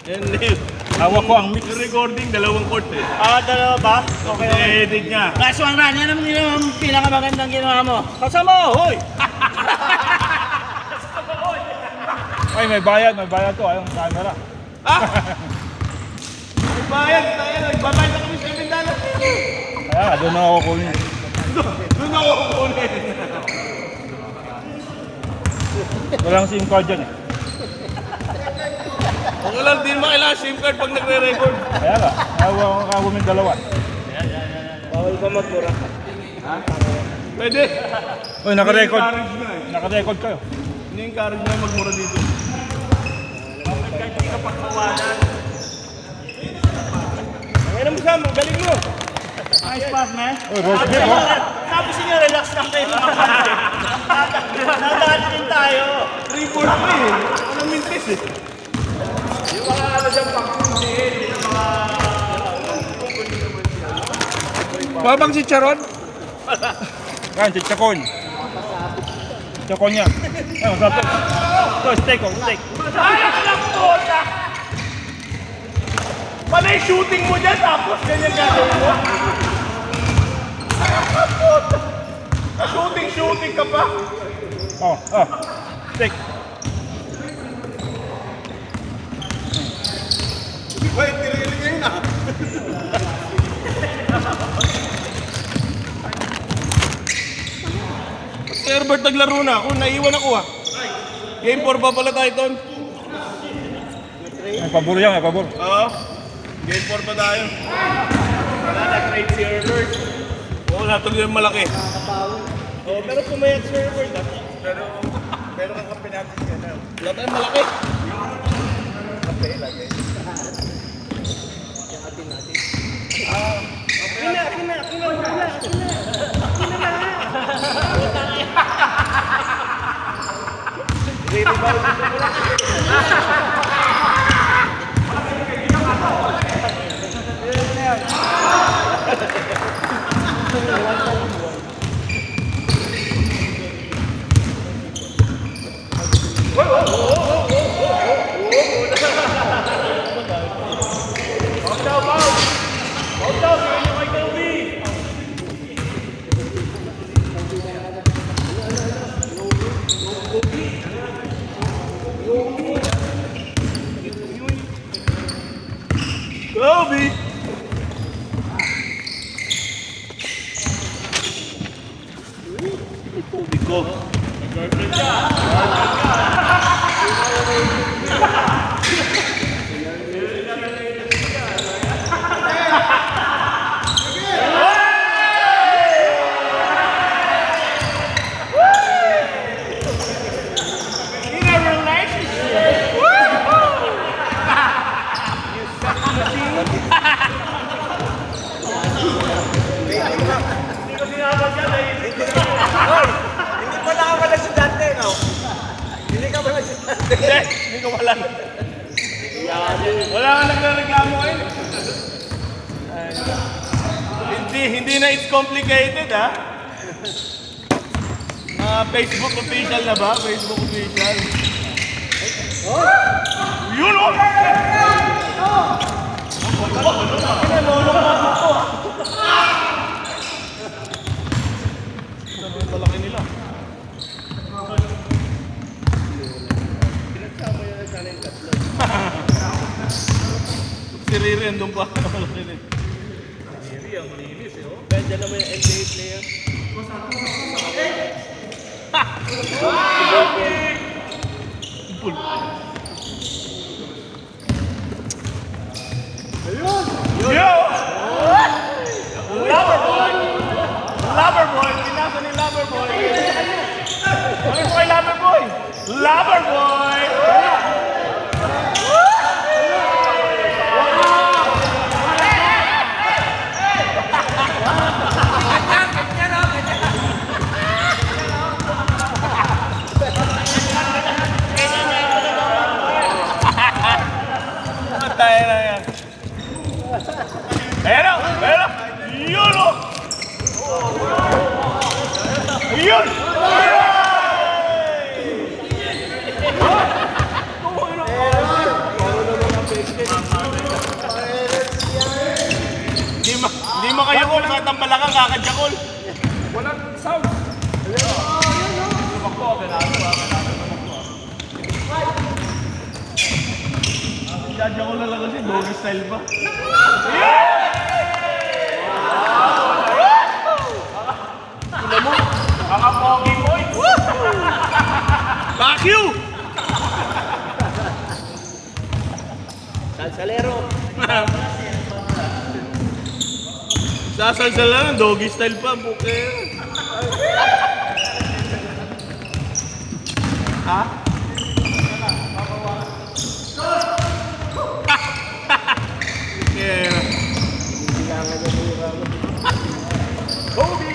Hindi. Hawak ko ang mix. Yung recording, dalawang court eh. Dalawa ba? Okay, okay. Edit niya. Last one run, yan ang pinakamagandang ginawa mo. Kasama, hoy! Ay, may bayad to. Ayong camera. Bayad, nagbabayad na kami sa bintana. Kaya, doon na ako kunin. Doon ako kukunin. Walang SIM card dyan eh. Okay lang, din makailangan SIM card pag nagre-record. Kaya nga, ayaw ako kagawin dalawa. Bawal ka magmura. Pwede. Uy, naka-record. Encourage na eh. Naka-record kayo. Ini-encourage na magmura dito. Kahit hindi ka pagkawanan. Ngayon mo Sam, galing mo. Nice pass, man. Uy, roast beef oh. Sabi siya niya, relax lang kayo mga pare. Nadali din tayo. 3-4 pa eh. Anong mintis eh. Yung mga ano dyan, pang-kundihin. Yung mga... Babang si Charon? Yan, si Chacon. Chacon niya. Ay, masarap to. Ito, steak oh, steak. Ayak lang po! Pala yung shooting mo dyan, tapos ganyan gagawin mo. Shooting ka pa. Oh, steak. Wait, tiriling ngayon ah. Si Herbert naglaro na ako, naiwan ako ah. Game 4 pa pala tayo doon. May pabor yan, may pabor. Oo. Game 4 pa tayo. Wala na trade si Herbert. Oo, natuloy yung malaki. Oh, pero pumayag si Herbert. Pero ang kampi natin yan. Wala tayong malaki. Akin Kobe! Kobe ko. Hindi pa nakakalag si Dante, no? Hindi ka pala si Dante. Hindi ko wala. Wala ka nagreklamo ngayon. Hindi na it's complicated ha. Facebook official na ba? Facebook official. Yun o! Malaki nila. Si Riri andun pa. Malaki nila. Riri ang linis eh. Benda naman yung NBA player. Yo! Loverboy! Pinasa ni Loverboy! Ano po kay Loverboy? Loverboy! Tayo na yan. Pero! Yun o! Yun! Jakol, sa atang balakang kakajakol. Walang sound. Jajakol na lang kasi, doggy style pa. Mga pogi boy! Bakyo! Salsalero. Sasalsal lang, doggy style pa, buke. Ha? Yeah. Kobe!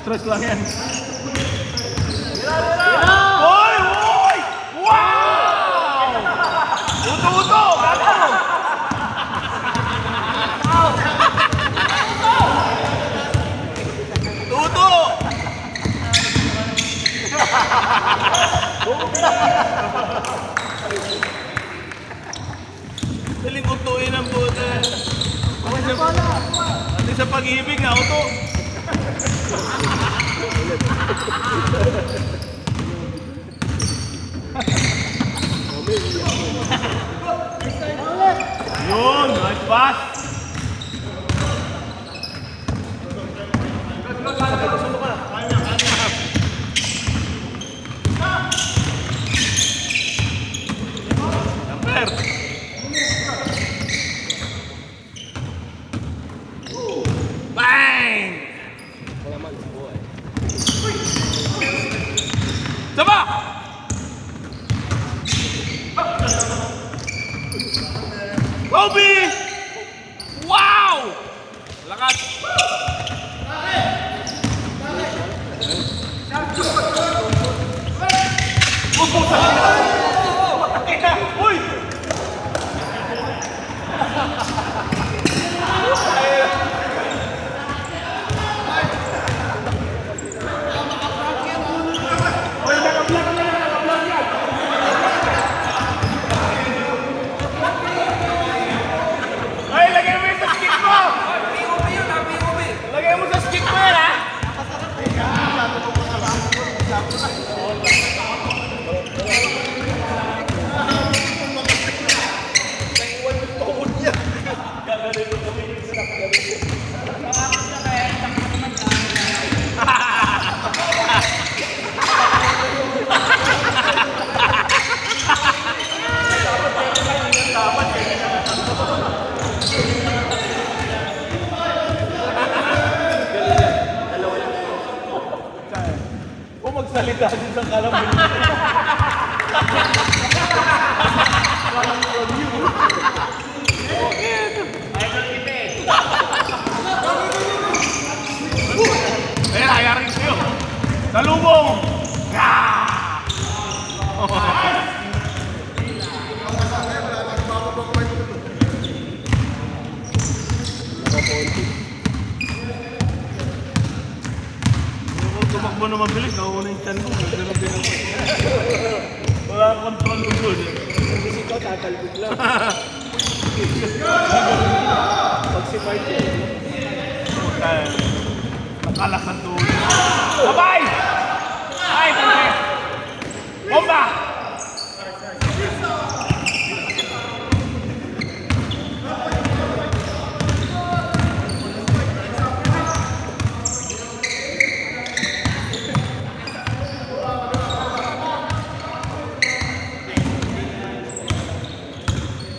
Stress lang yan. Hoy! Hoy! Wow! Uto-uto! Gato! Tuto! Daling utuin ang buta. Pati sa pag-ibig na uto. Yun, nice pass. Number. Bang! Sama! Kobe! Wow! Lakas! Uy! Ay, lagay mo yun sa skip mo! Lagay mo sa skip mo yan, ha? O magsalita din sa kalambil. Ayan, ayarin sa'yo. Salubong! Tumakbo na mabilis, nauna yung chan mo. Ganun din ako. Wala kang control ng goal. Kasi ikaw tatalbog lang. Pag si Martin. Nakalasan doon. Babay! Ay, pwede! Bomba!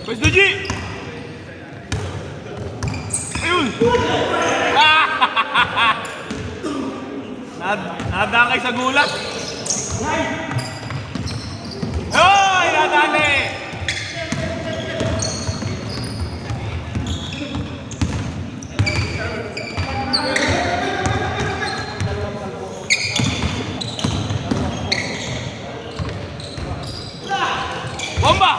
Pwede G! Ayun! Nadakay sa gulat. Hoy! Nadali! Bomba!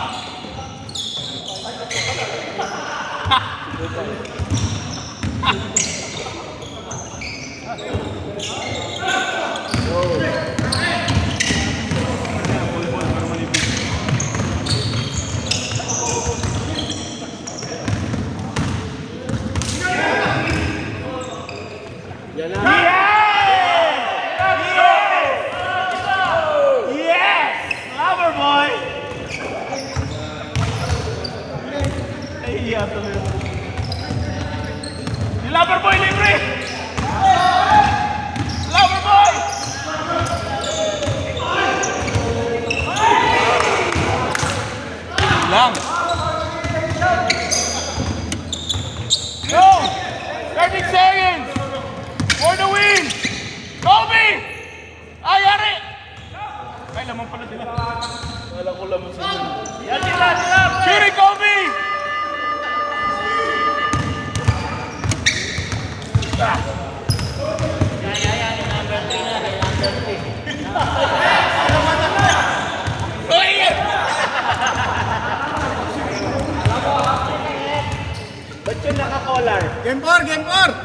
Ba't yung naka-collar? Game 4, game 4!